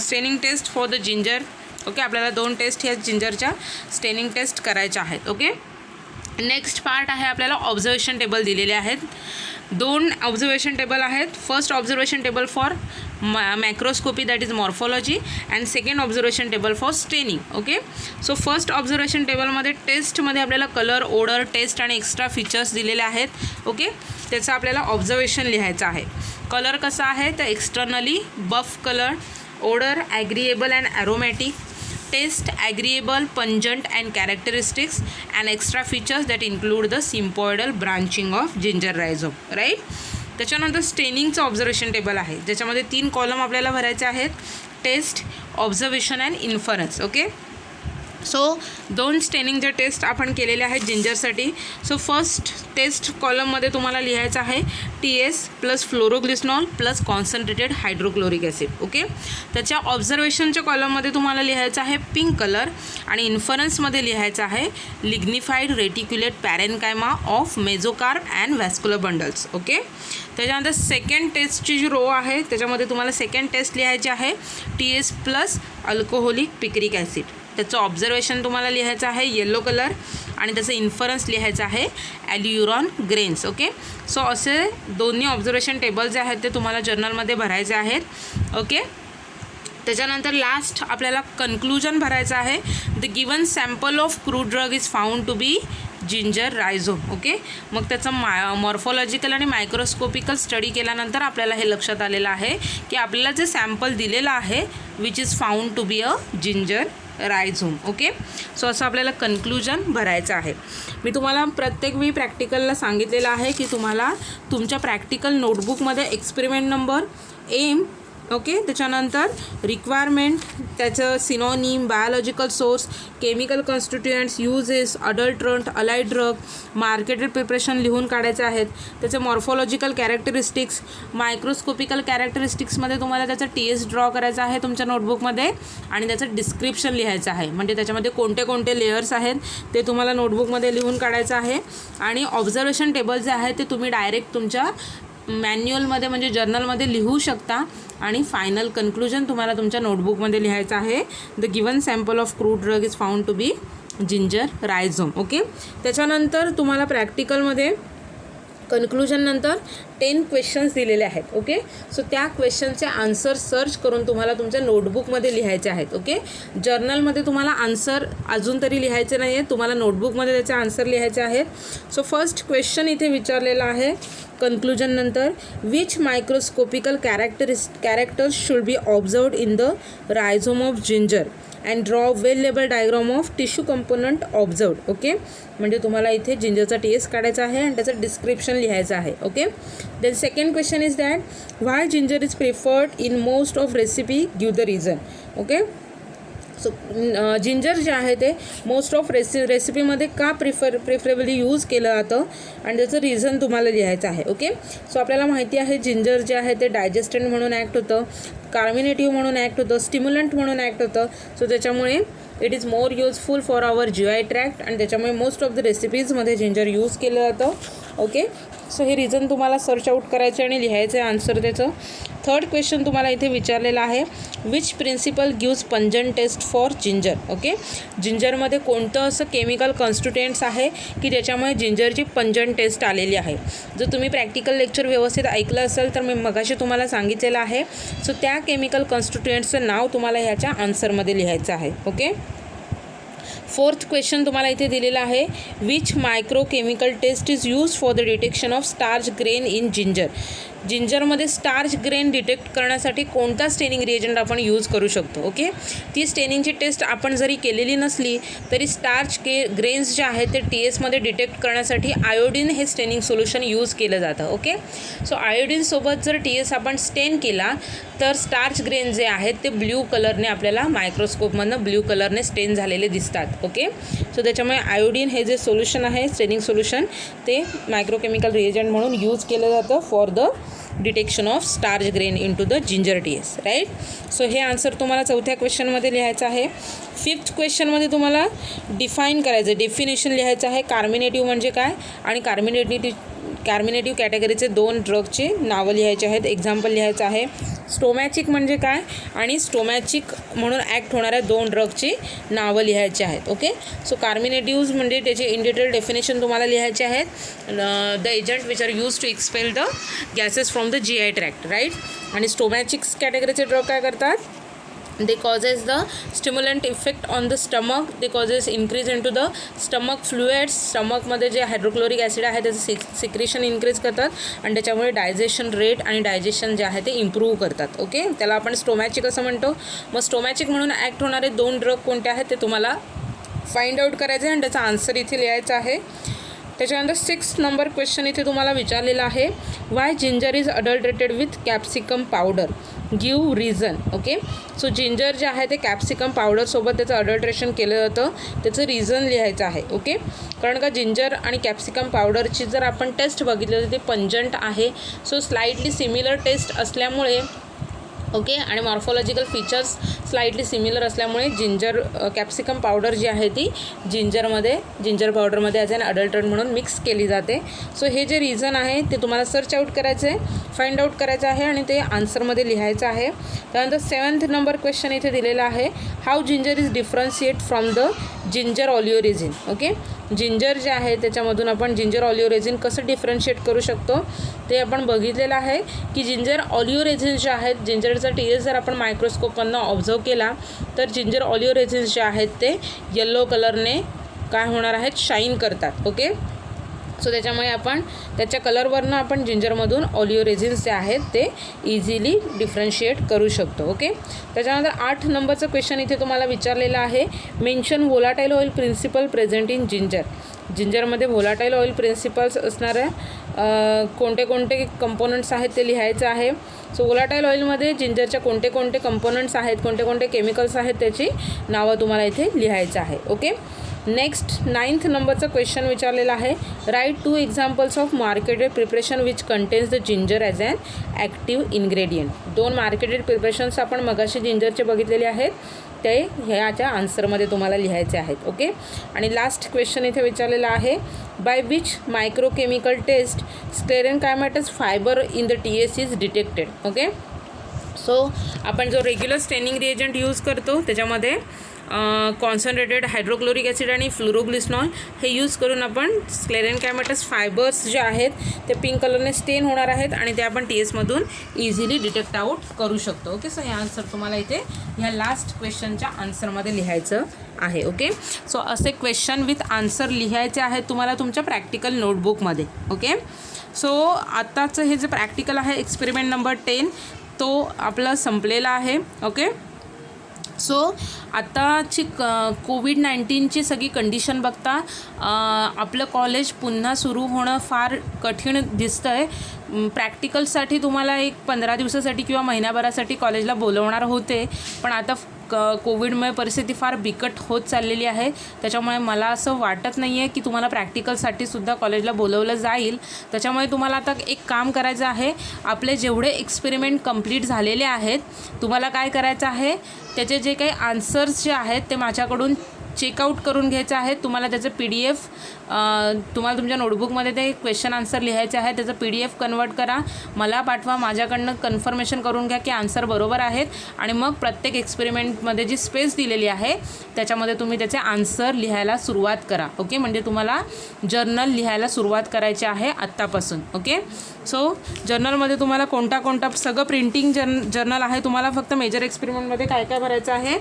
staining test for the ginger. Okay, आपल्याला दोन टेस्ट ह्या जिंजरच्या स्टेनिंग टेस्ट करायच्या आहेत. ओके, नेक्स्ट पार्ट आहे आपल्याला ऑब्झर्वेशन टेबल दिलेले आहेत. दोन ऑब्झर्वेशन टेबल आहेत. First observation table for macroscopy that is morphology and second observation table for staining. Okay, so first observation टेबलमध्ये टेस्टमध्ये आपल्याला कलर, ओडर, टेस्ट आणि एक्स्ट्रा फीचर्स दिलेले आहेत. ओके, त्याचं आपल्याला ऑब्झर्वेशन लिहायचं आहे. कलर कसा आहे तर externally buff colour, odour agreeable and aromatic, taste agreeable, pungent and characteristics and extra features that include the sympodial branching of ginger rhizome. Right, त्याच्यानंतर स्टेनिंगचं ऑब्झर्वेशन टेबल आहे ज्याच्यामध्ये 3 कॉलम आपल्याला भरायचे आहेत, test, observation and inference. Okay, so दोन स्टेनिंगचे taste आपण केलेले आहेत जिंजरसाठी. सो फर्स्ट टेस्ट कॉलममध्ये तुम्हाला लिहायचं आहे TS plus phloroglucinol plus concentrated hydrochloric acid. Okay, त्याच्या ऑब्झर्वेशनच्या कॉलममध्ये तुम्हाला लिहायचं आहे पिंक कलर आणि इन्फरन्समध्ये लिहायचं आहे lignified reticulate parenchyma of mesocarp and vascular bundles. Okay, त्याच्यानंतर सेकंड टेस्टची जी रो आहे त्याच्यामध्ये तुम्हाला सेकंड टेस्ट लिहायची आहे TS plus alcoholic picric acid. त्याचं ऑब्झर्वेशन तुम्हाला लिहायचं आहे येलो कलर आणि त्याचं इन्फरन्स लिहायचं आहे ॲल्युरॉन ग्रेन्स. ओके, सो असे दोन्ही ऑब्झर्वेशन टेबल जे आहेत ते तुम्हाला जर्नलमध्ये भरायचे आहेत. ओके, त्याच्यानंतर लास्ट आपल्याला कन्क्लुजन भरायचं आहे. The given sample of crude drug is found to be ginger rhizome. Okay, मग त्याचं मॉर्फॉलॉजिकल आणि मायक्रोस्कोपिकल स्टडी केल्यानंतर आपल्याला हे लक्षात आलेलं आहे की आपल्याला जे सॅम्पल दिलेलं आहे which is found to be a ginger rhizome. Okay, so असं आपल्याला कन्क्लुजन भरायचं आहे. मी तुम्हाला प्रत्येक वेळी प्रॅक्टिकलला सांगितलेलं आहे की तुम्हाला तुमच्या प्रॅक्टिकल नोटबुकमध्ये एक्सपेरिमेंट नंबर, एम, ओके, त्याच्यानंतर रिक्वायरमेंट, त्याचं synonym, biological source, chemical constituents, uses, adulterant, allied drug, marketed preparation लिहून काढायचे आहेत. त्याचे मॉर्फॉलॉजिकल कॅरेक्टरिस्टिक्स, मायक्रोस्कोपिकल कॅरेक्टरिस्टिक्समध्ये तुम्हाला त्याचा TS ड्रॉ करायचा आहे तुमच्या नोटबुकमध्ये आणि त्याचं डिस्क्रिप्शन लिहायचं आहे. म्हणजे त्याच्यामध्ये कोणते कोणते लेयर्स आहेत ते तुम्हाला नोटबुकमध्ये लिहून काढायचं आहे. आणि ऑब्झर्वेशन टेबल जे आहे ते तुम्ही डायरेक्ट तुमच्या मॅन्युअलमध्ये म्हणजे जर्नलमध्ये लिहू शकता. आणि फायनल कन्क्लुजन तुम्हाला तुमच्या नोटबुकमध्ये लिहायचं आहे. The given sample of crude drug is found to be ginger rhizome. Okay, त्याच्यानंतर तुम्हाला प्रॅक्टिकलमध्ये कन्क्लुजननंतर 10 क्वेश्चन्स दिलेले आहेत. ओके, सो त्या क्वेश्चनचे आन्सर सर्च करून तुम्हाला तुमच्या नोटबुकमध्ये लिहायचे आहेत. ओके, जर्नलमध्ये तुम्हाला आन्सर अजून तरी लिहायचे नाही आहे, तुम्हाला नोटबुकमध्ये त्याचे आन्सर लिहायचे आहेत. सो फर्स्ट क्वेश्चन इथे विचारलेला आहे कन्क्लुजननंतर, which microscopical characters should be observed in the rhizome of ginger and draw well label diagram of tissue component observed. Okay, म्हणजे तुम्हाला इथे जिंजरचा TS काढायचा आहे आणि त्याचं डिस्क्रिप्शन लिहायचं आहे. Okay, then second question is that why ginger is preferred in most of recipe, give the reason. Okay, so ginger जे आहे ते मोस्ट ऑफ रेसिपीमध्ये का प्रिफरेबली यूज केलं जातं आणि त्याचं रिझन तुम्हाला लिहायचं आहे. ओके, सो आपल्याला माहिती आहे जिंजर जे आहे ते डायजेस्टंट म्हणून ॲक्ट होतं, कार्मिनेटिव्ह म्हणून ॲक्ट होतं, स्टिम्युलंट म्हणून ॲक्ट होतं. सो त्याच्यामुळे it is more useful for our GI tract आणि त्याच्यामुळे मोस्ट ऑफ द रेसिपीजमध्ये जिंजर यूज केलं जातं. ओके, सो हे रिझन तुम्हाला सर्च आऊट करायचं आणि लिहायचं आहे आन्सर त्याचं. थर्ड क्वेश्चन तुम्हाला इथे विचारलेला आहे, which principle gives pungent taste for ginger. Okay, जिंजरमध्ये कोणतं असं केमिकल कॉन्स्टिट्युएंट्स आहे की ज्याच्यामुळे जिंजरची पंजंट टेस्ट आलेली आहे. जर तुम्ही प्रॅक्टिकल लेक्चर व्यवस्थित ऐकलं असेल तर मी मगाशी तुम्हाला सांगितलेलं आहे. सो त्या केमिकल कॉन्स्टिट्युएंट्सचं नाव तुम्हाला ह्याच्या आन्सरमध्ये लिहायचं आहे. ओके, फोर्थ क्वेश्चन तुम्हाला इथे दिलेला आहे, which microchemical test is use for the detection of starch grain in ginger. जिंजरमध्ये स्टार्च ग्रेन डिटेक्ट करण्यासाठी कोणता स्टेनिंग रिएजंट आपण यूज करू शकतो. ओके, ती स्टेनिंगची टेस्ट आपण जरी केलेली नसली तरी स्टार्च ग्रेन्स जे आहेत ते TSमध्ये डिटेक्ट करण्यासाठी आयोडीन हे स्टेनिंग सोल्युशन यूज केलं जातं. ओके, सो आयोडीनसोबत जर TS आपण स्टेन केला तर स्टार्च ग्रेन जे आहेत ते ब्ल्यू कलरने आपल्याला मायक्रोस्कोपमधनं ब्ल्यू कलरने स्टेन झालेले दिसतात. ओके, सो त्याच्यामुळे आयोडीन हे जे सोल्युशन आहे स्टेनिंग सोल्युशन ते मायक्रोकेमिकल रिएजंट म्हणून यूज केलं जातं for the detection of starch grain in to the ginger TS. Right, so हे आन्सर तुम्हाला चौथ्या क्वेश्चनमध्ये लिहायचं आहे. फिफ्थ क्वेश्चनमध्ये तुम्हाला डिफाईन करायचं, डेफिनेशन लिहायचं आहे. कार्मिनेटिव्ह म्हणजे काय आणि कार्मिनेटिव्ह कॅटेगरीचे 2 ड्रगचे नावं लिहायचे आहेत. एक्झाम्पल लिहायचं आहे. स्टोमॅचिक म्हणजे काय आणि स्टोमॅचिक म्हणून ॲक्ट होणाऱ्या 2 ड्रगची नावं लिहायची आहेत. ओके, सो कार्मिनेटिव्ज म्हणजे त्याचे इन डिटेल डेफिनेशन तुम्हाला लिहायचे आहेत. The agent which are use to expel the gases from the GI tract. Right, आणि स्टोमॅचिक्स कॅटेगरीचे ड्रग काय करतात, they causes the stimulant effect on the stomach, they causes increase into the stomach fluids. स्टमकमध्ये जे hydrochloric acid आहे त्याचं secretion increase करतात आणि त्याच्यामुळे digestion rate आणि डायजेशन जे आहे ते इम्प्रूव्ह करतात. ओके, त्याला आपण स्टोमॅचिक असं म्हणतो. मग स्टोमॅचिक म्हणून ॲक्ट होणारे 2 ड्रग कोणते आहेत ते तुम्हाला फाइंड आउट करायचे आणि त्याचा आन्सर इथे लिहायचा आहे. त्याच्यानंतर 6 नंबर क्वेश्चन इथे तुम्हाला विचारलेला आहे, Y ginger is adulterated with capsicum powder, give reason. Okay, so ginger जे आहे ते कॅप्सिकम पावडरसोबत त्याचं अडल्ट्रेशन केलं जातं, त्याचं रिझन लिहायचं आहे. ओके, कारण का जिंजर आणि कॅप्सिकम पावडरची जर आपण टेस्ट बघितली तर ते पंजंट आहे. सो स्लाइटली सिमिलर टेस्ट असल्यामुळे ओके आणि मॉर्फॉलॉजिकल फीचर्स स्लाइटली सिमिलर असल्यामुळे कॅप्सिकम पावडर जी आहे ती जिंजर पावडरमध्ये ॲज अन अडल्टरंट म्हणून मिक्स केली जाते. सो हे जे रिझन आहे ते तुम्हाला सर्च आऊट करायचं आहे, फाइंड आउट करायचं आहे आणि ते आन्सरमध्ये लिहायचं आहे. त्यानंतर 7th नंबर क्वेश्चन इथे दिलेला आहे, how ginger is differentiate from the ginger oleoresin. Okay, ginger जे आहे त्याच्यामधून आपण जिंजर ऑलिओरेझिन कसं डिफरन्शिएट करू शकतो ते आपण बघितलेलं आहे की जिंजर ऑलिओरेझिन्स जे आहेत, जिंजरचा TS जर आपण मायक्रोस्कोपमधनं ऑब्झर्व केला तर जिंजर ऑलिओरेझिन्स जे आहेत ते येलो कलरने काय होणार आहेत, शाईन करतात. ओके, सो त्याच्यामुळे आपण त्याच्या कलरवरनं आपण जिंजरमधून ऑलिओरेझिन्स जे आहेत ते इझिली डिफरन्शिएट करू शकतो. ओके, त्याच्यानंतर 8 नंबरचं क्वेश्चन इथे तुम्हाला विचारलेलं आहे. Mention volatile oil principle present in ginger. जिंजरमध्ये व्होलाटाईल ऑइल प्रिन्सिपल्स असणाऱ्या कोणते कोणते कंपोनंट्स आहेत ते लिहायचं आहे. सो व्होलाटाईल ऑइलमध्ये जिंजरच्या कोणते कोणते कंपोनंट्स आहेत, कोणते कोणते केमिकल्स आहेत त्याची नावं तुम्हाला इथे लिहायचं आहे. ओके, नेक्स्ट 9th नंबरचं क्वेश्चन विचारलेलं आहे. Right 2 examples of marketed preparation which contains the ginger as an active ingredient. 2 marketed preparations आपण मगाशी जिंजरचे बघितलेले आहेत ते ह्याच्या आन्सरमध्ये तुम्हाला लिहायचे आहेत. ओके, आणि लास्ट क्वेश्चन इथे विचारलेला आहे. By which microchemical test sclerenchymatous fibre in the TS is detected. Okay, so आपण जो रेग्युलर स्टेनिंग रिएजंट यूज करतो त्याच्यामध्ये कॉन्सन्ट्रेटेड हायड्रोक्लोरिक ॲसिड आणि फ्लोरोग्लिसनॉल हे यूज करून आपण स्क्लेरेनकायमॅटस फायबर्स जे आहेत ते पिंक कलरने स्टेन होणार आहेत आणि ते आपण TSमधून इझिली डिटेक्ट आउट करू शकतो. ओके, सो हे आन्सर तुम्हाला इथे ह्या लास्ट क्वेश्चनच्या आन्सरमध्ये लिहायचं आहे. ओके, सो असे क्वेश्चन विथ आन्सर लिहायचे आहेत तुम्हाला तुमच्या प्रॅक्टिकल नोटबुकमध्ये. ओके, सो आत्ताचं हे जे प्रॅक्टिकल आहे एक्सपेरिमेंट नंबर 10 तो आपला संपलेला आहे. ओके, सो आत्ताची कोविड-19ची सगळी कंडिशन बघता आपलं कॉलेज पुन्हा सुरू होणं फार कठीण दिसतं आहे. प्रॅक्टिकलसाठी तुम्हाला एक 15 दिवसासाठी किंवा महिन्याभरासाठी कॉलेजला बोलवणार होते, पण आता कोविडमुळे परिस्थिती फार बिकट होत चाललेली आहे. त्याच्यामुळे मला असं वाटत नाही आहे की तुम्हाला प्रॅक्टिकलसाठी सुद्धा कॉलेजला बोलवलं जाईल. त्याच्यामुळे तुम्हाला आता एक काम करायचं आहे. आपले जेवढे एक्सपेरिमेंट कंप्लीट झालेले आहेत तुम्हाला काय करायचं आहे, त्याचे जे काही आन्सर्स जे आहेत ते माझ्याकडून चेकआउट करून घ्यायचं आहे. तुम्हाला त्याचं PDF तुम्हाला तुमच्या नोटबुकमध्ये ते क्वेश्चन आन्सर लिहायचे आहे. त्याचं PDF कन्वर्ट करा, मला पाठवा, माझ्याकडनं कन्फर्मेशन करून घ्या की आन्सर बरोबर आहेत आणि मग प्रत्येक एक्सपेरिमेंटमध्ये जी स्पेस दिलेली आहे त्याच्यामध्ये तुम्ही त्याचे आन्सर लिहायला सुरुवात करा. ओके, म्हणजे तुम्हाला जर्नल लिहायला सुरुवात करायची आहे आत्तापासून. ओके, सो जर्नलमध्ये तुम्हाला कोणता सगळं प्रिंटिंग जर्नल आहे. तुम्हाला फक्त मेजर एक्सपेरिमेंटमध्ये काय काय भरायचं आहे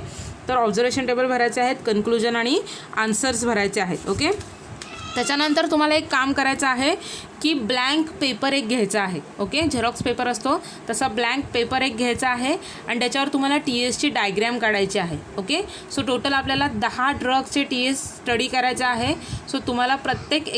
तर ऑब्झर्वेशन टेबल भरायचे आहेत, कन्क्लुजन आणि आन्सर्स भरायचे आहेत. ओके, त्याच्यानंतर तुम्हाला एक काम करायचं आहे की ब्लँक पेपर एक घ्यायचा आहे. ओके, झेरॉक्स पेपर असतो तसा ब्लँक पेपर एक घ्यायचा आहे आणि त्याच्यावर तुम्हाला TSची डायग्रॅम काढायची आहे. ओके, सो टोटल आपल्याला 10 ड्रग्सचे TS स्टडी करायचा आहे. सो तुम्हाला प्रत्येक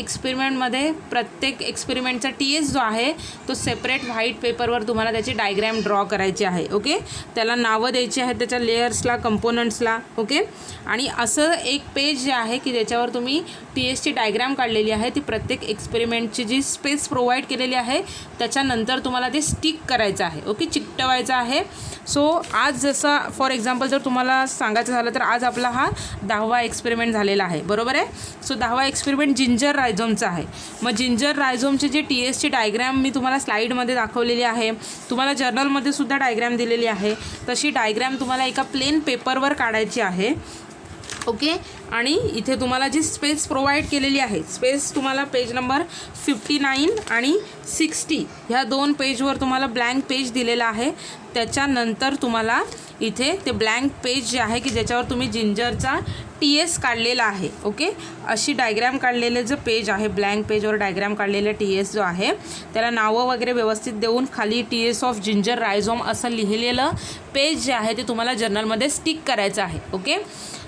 एक्सपेरिमेंटचा TS जो आहे तो सेपरेट व्हाईट पेपरवर तुम्हाला त्याची डायग्रॅम ड्रॉ करायची आहे. ओके, त्याला नावं द्यायची आहेत त्याच्या लेयर्सला, कंपोनंट्सला. ओके, आणि असं एक पेज जे आहे की त्याच्यावर तुम्ही TSची डायग्रॅम काढलेली आहे ती प्रत्येक एक्सपेरिमेंटची जी स्पेस प्रोव्हाइड केलेली आहे त्याच्यानंतर तुम्हाला ते स्टिक करायचं आहे. ओके, चिकटवायचं आहे. सो आज जसं फॉर एक्झाम्पल जर तुम्हाला सांगायचं झालं तर आज आपला हा 10वा एक्सपेरिमेंट झालेला आहे, बरोबर आहे. सो 10वा एक्सपेरिमेंट जिंजर रायझोमचा आहे. मग जिंजर रायझोमची जी TSची डायग्रॅम मी तुम्हाला स्लाईडमध्ये दाखवलेली आहे, तुम्हाला जर्नलमध्ये सुद्धा डायग्रॅम दिलेली आहे, तशी डायग्रॅम तुम्हाला एका प्लेन पेपरवर काढायची आहे. ओके, आणि इथे तुम्हाला जी स्पेस प्रोव्हाइड केलेली आहे, स्पेस तुम्हाला पेज नंबर 59 आणि 60 ह्या 2 पेजवर तुम्हाला ब्लँक पेज दिलेला आहे. त्याच्यानंतर तुम्हाला इथे ते ब्लँक पेज जे आहे की ज्याच्यावर तुम्ही जिंजरचा TS काढलेला आहे. ओके, अशी डायग्रॅम काढलेले जो पेज आहे, ब्लँक पेजवर डायग्रॅम काढलेले TS जो आहे त्याला नावं वगैरे व्यवस्थित देऊन खाली TS ऑफ जिंजर रायझोम असं लिहिलेलं पेज जे आहे ते तुम्हाला जर्नलमध्ये स्टिक करायचं आहे. ओके,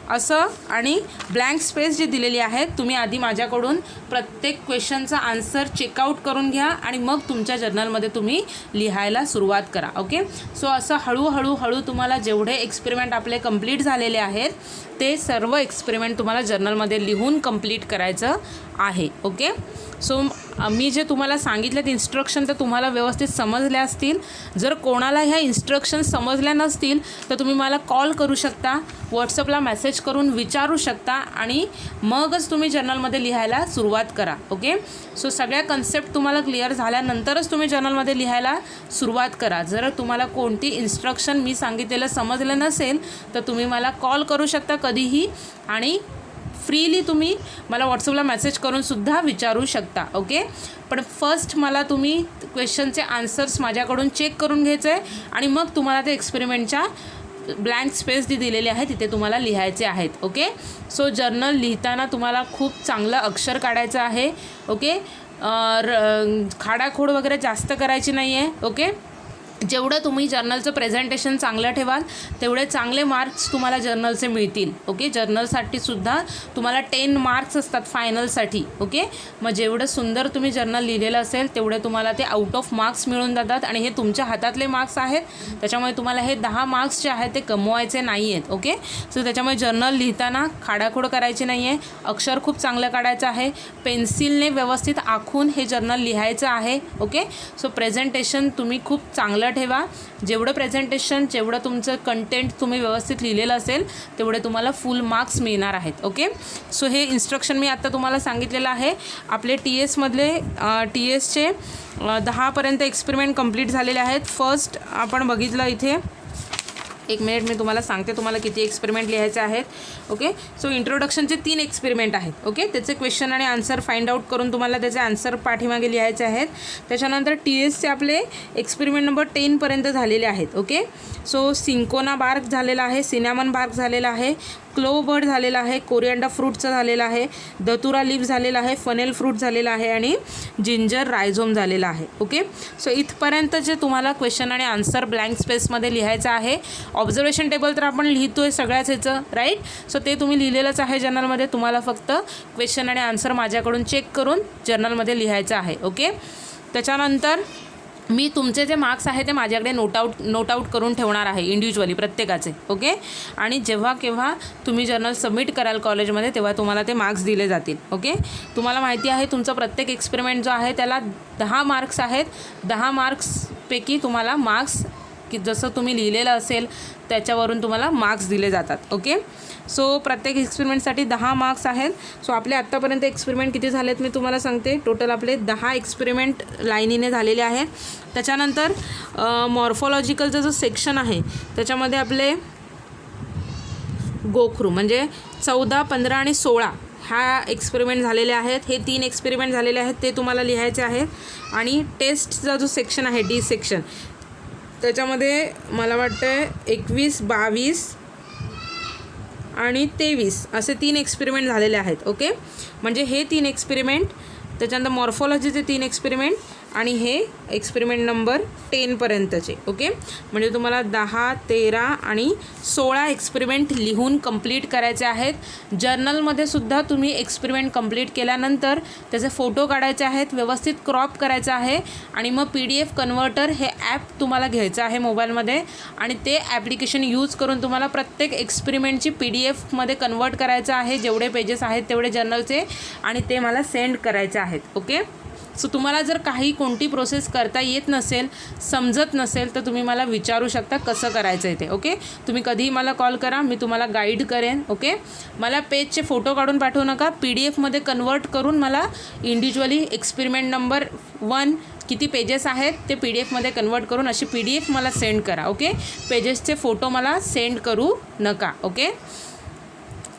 असं आणि ब्लँक स्पेस जी दिलेली आहे तुम्ही आधी माझ्याकडून प्रत्येक क्वेश्चनचा आन्सर चेकआउट करून घ्या आणि मग तुमच्या जर्नलमध्ये तुम्ही लिहायला सुरुवात करा. ओके, सो असं हळूहळू तुम्हाला जेवढे एक्सपेरिमेंट आपले कंप्लीट झालेले आहेत ते सर्व एक्सपेरिमेंट तुम्हाला जर्नलमध्ये लिहून कंप्लीट करायचं आहे. ओके, सो मी जे तुम्हाला सांगितले ते इन्स्ट्रक्शन तर तुम्हाला व्यवस्थित समजल्या असतील. जर कोणाला ह्या इन्स्ट्रक्शन समजल्या नसतील तर तुम्ही मला कॉल करू शकता, व्हॉट्सअपला मेसेज करून विचारू शकता आणि मगच तुम्ही जर्नलमध्ये लिहायला सुरुवात करा. ओके, सो सगळ्या कन्सेप्ट तुम्हाला क्लिअर झाल्यानंतरच तुम्ही जर्नलमध्ये लिहायला सुरुवात करा. जर तुम्हाला कोणती इन्स्ट्रक्शन मी सांगितलेलं समजलं नसेल तर तुम्ही मला कॉल करू शकता कधीही आणि फ्रीली तुम्ही मला व्हॉट्सअपला मेसेज करून सुद्धा विचारू शकता. ओके, पण फर्स्ट मला तुम्ही क्वेश्चनचे आन्सर्स माझ्याकडून चेक करून घ्यायचं आहे आणि मग तुम्हाला ते एक्सपेरिमेंटच्या ब्लँक स्पेस जी दिलेली आहे तिथे तुम्हाला लिहायचे आहेत. ओके, सो जर्नल लिहिताना तुम्हाला खूप चांगलं अक्षर काढायचं आहे. ओके, खाडाखोड वगैरे जास्त करायची नाही आहे. ओके, जेवढं तुम्ही जर्नलचं प्रेझेंटेशन चांगलं ठेवाल तेवढे चांगले मार्क्स तुम्हाला जर्नलचे मिळतील. ओके, जर्नलसाठी सुद्धा तुम्हाला 10 मार्क्स असतात फायनलसाठी. ओके, मग जेवढं सुंदर तुम्ही जर्नल लिहिलेलं असेल तेवढे तुम्हाला ते आउट ऑफ मार्क्स मिळून जातात आणि हे तुमच्या हातातले मार्क्स आहेत. त्याच्यामुळे तुम्हाला हे 10 मार्क्स जे आहेत ते कमवायचे नाही आहेत. ओके, सो त्याच्यामुळे जर्नल लिहिताना खाडाखोड करायची नाही आहे, अक्षर खूप चांगलं काढायचं आहे, पेन्सिलने व्यवस्थित आखून हे जर्नल लिहायचं आहे. ओके, सो प्रेझेंटेशन तुम्ही खूप चांगलं ठेवा. जेवढं प्रेझेंटेशन, जेवढं तुमचं कंटेंट तुम्ही व्यवस्थित लिहिलेलं असेल तेवढे तुम्हाला फुल मार्क्स मिळणार आहेत. ओके, सो हे इन्स्ट्रक्शन मी आता तुम्हाला सांगितलेलं आहे. आपले TSमधले TSचे 10पर्यंत एक्सपेरिमेंट कंप्लीट झालेले आहेत. फर्स्ट आपण बघितलं इथे, एक मिनिट मी तुम्हाला सांगते तुम्हाला किती एक्सपेरिमेंट लिहायचे आहेत. ओके, सो इंट्रोडक्शनचे 3 एक्सपेरिमेंट आहेत. ओके, त्याचे क्वेश्चन आणि आन्सर फाइंड आउट करून तुम्हाला त्याचे आन्सर पाठीमागे लिहायचे आहेत. त्याच्यानंतर TSचे आपले एक्सपेरिमेंट नंबर 10पर्यंत झालेले आहेत. ओके, सो सिंकोना बार्क झालेला आहे, सिनॅमन बार्क झालेला आहे, क्लोव बर्ड झालेला आहे, कोरिएंडर फ्रूटचं झालेलं आहे, धतुरा लीफ झालेला आहे, फनेल फ्रूट झालेला आहे आणि जिंजर रायझोम झालेला आहे. ओके, सो इथपर्यंत जे तुम्हाला क्वेश्चन आणि आन्सर ब्लँक स्पेसमध्ये लिहायचं आहे. ऑब्झर्वेशन टेबल तर आपण लिहितो आहे सगळ्याच ह्याचं, राईट. सो ते तुम्ही लिहिलेलंच आहे जर्नलमध्ये. तुम्हाला फक्त क्वेश्चन आणि आन्सर माझ्याकडून चेक करून जर्नलमध्ये लिहायचं आहे. ओके, त्याच्यानंतर मी तुमचे जे मार्क्स आहे ते माझ्याकडे नोट आउट करून ठेवणार आहे इंडिव्हिज्युअली प्रत्येकाचे. ओके, आणि जेव्हा केव्हा तुम्ही जर्नल सबमिट कराल कॉलेजमध्ये तेव्हा तुम्हाला ते मार्क्स दिले जातील. ओके, तुम्हाला माहिती आहे तुमचा प्रत्येक एक्सपेरिमेंट जो आहे त्याला 10 मार्क्स आहेत. 10 मार्क्सपैकी तुम्हाला मार्क्स की जसं तुम्ही लिहिलेलं असेल त्याच्यावरून तुम्हाला मार्क्स दिले जातात. ओके, सो प्रत्येक एक्सपेरिमेंटसाठी 10 मार्क्स आहेत. सो आपले आत्तापर्यंत एक्सपेरिमेंट किती झालेत मी तुम्हाला सांगते. टोटल आपले 10 एक्सपेरिमेंट लाईनीने झालेले आहेत. त्याच्यानंतर मॉर्फॉलॉजिकलचा जो सेक्शन आहे त्याच्यामध्ये आपले गोखरू म्हणजे 14, 15 आणि 16 ह्या एक्सपेरिमेंट झालेले आहेत. हे 3 एक्सपेरिमेंट झालेले आहेत ते तुम्हाला लिहायचे आहेत. आणि टेस्टचा जो सेक्शन आहे D सेक्शन त्याच्यामध्ये मला वाटतं 21, 22 आणि 23 असे 3 एक्सपेरिमेंट झालेले आहेत. ओके, म्हणजे हे 3 एक्सपेरिमेंट, त्याच्यानंतर मॉर्फॉलॉजीचे 3 एक्सपेरिमेंट आणि हे एक्सपेरिमेंट नंबर 10पर्यंतचे. ओके, म्हणजे तुम्हाला 10, 13 आणि 16 एक्सपेरिमेंट लिहून कंप्लीट करायचे आहेत. जर्नलमध्ये सुद्धा तुम्ही एक्सपेरिमेंट कंप्लीट केल्यानंतर त्याचे फोटो काढायचे आहेत, व्यवस्थित क्रॉप करायचं आहे आणि मग PDF कन्व्हर्टर हे ॲप तुम्हाला घ्यायचं आहे मोबाईलमध्ये आणि ते ॲप्लिकेशन यूज करून तुम्हाला प्रत्येक एक्सपेरिमेंटची PDFमध्ये कन्वर्ट करायचं आहे. जेवढे पेजेस आहेत तेवढे जर्नलचे आणि ते मला सेंड करायचे आहेत. ओके, सो तुम्हाला जर काही कोणती प्रोसेस करता येत नसेल, समजत नसेल तर तुम्ही मला विचारू शकता कसं करायचं आहे ते. ओके, तुम्ही कधीही मला कॉल करा, मी तुम्हाला गाईड करेन. ओके, मला पेजचे फोटो काढून पाठवू नका, PDFमध्ये कन्वर्ट करून मला इंडिव्हिज्युअली एक्सपेरिमेंट नंबर 1 किती पेजेस आहेत ते PDFमध्ये कन्वर्ट करून अशी PDF मला सेंड करा. ओके, पेजेसचे फोटो मला सेंड करू नका. ओके,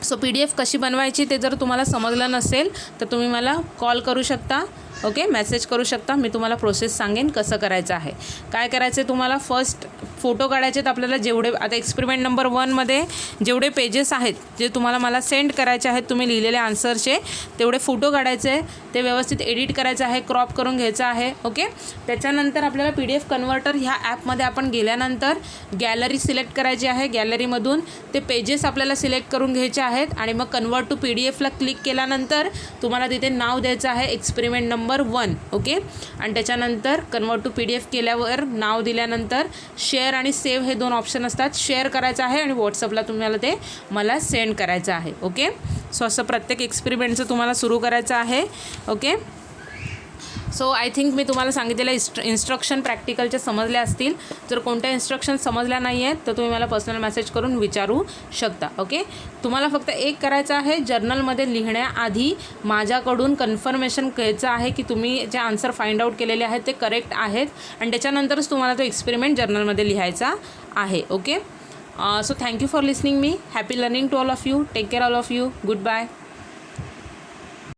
सो PDF कशी बनवायची ते जर तुम्हाला समजलं नसेल तर तुम्ही मला कॉल करू शकता. ओके, मेसेज करू शकता, मी तुम्हाला प्रोसेस सांगेन कसं करायचं आहे. काय करायचं आहे तुम्हाला, फर्स्ट फोटो काढायचे आहेत आपल्याला. जेवढे आता एक्सपेरिमेंट नंबर 1मध्ये जेवढे पेजेस आहेत जे तुम्हाला मला सेंड करायचे आहेत तुम्ही लिहिलेले आन्सरचे तेवढे फोटो काढायचे आहे, ते व्यवस्थित एडिट करायचं आहे, क्रॉप करून घ्यायचं आहे. ओके, त्याच्यानंतर आपल्याला PDF कन्व्हर्टर ह्या ॲपमध्ये आपण गेल्यानंतर गॅलरी सिलेक्ट करायची आहे. गॅलरीमधून ते पेजेस आपल्याला सिलेक्ट करून घ्यायचे आहेत आणि मग कन्वर्ट टू PDFला क्लिक केल्यानंतर तुम्हाला तिथे नाव द्यायचं आहे एक्सपेरिमेंट नंबर 1. ओके, आणि त्याच्यानंतर कन्वर्ट टू PDF केल्यावर नाव दिल्यानंतर शेअर आणि सेव्ह हे 2 ऑप्शन असतात. शेअर करायचं आहे आणि व्हॉट्सअपला तुम्हाला ते मला सेंड करायचं आहे. ओके, सो असं प्रत्येक एक्सपेरिमेंटचं तुम्हाला सुरू करायचं आहे. ओके, सो आय थिंक मी तुम्हाला सांगितलेल्या इन्स्ट्रक्शन प्रॅक्टिकलच्या समजल्या असतील. जर कोणत्या इन्स्ट्रक्शन समजल्या नाही आहेत तर तुम्ही मला पर्सनल मेसेज करून विचारू शकता. ओके, तुम्हाला फक्त एक करायचं आहे, जर्नलमध्ये लिहिण्याआधी माझ्याकडून कन्फर्मेशन घ्यायचं आहे की तुम्ही जे आन्सर फाइंड आउट केलेले आहेत ते करेक्ट आहेत आणि त्याच्यानंतरच तुम्हाला तो एक्सपेरिमेंट जर्नलमध्ये लिहायचा आहे. Okay, so thank you for listening me. Happy learning to all of you. Take care all of you. Good bye.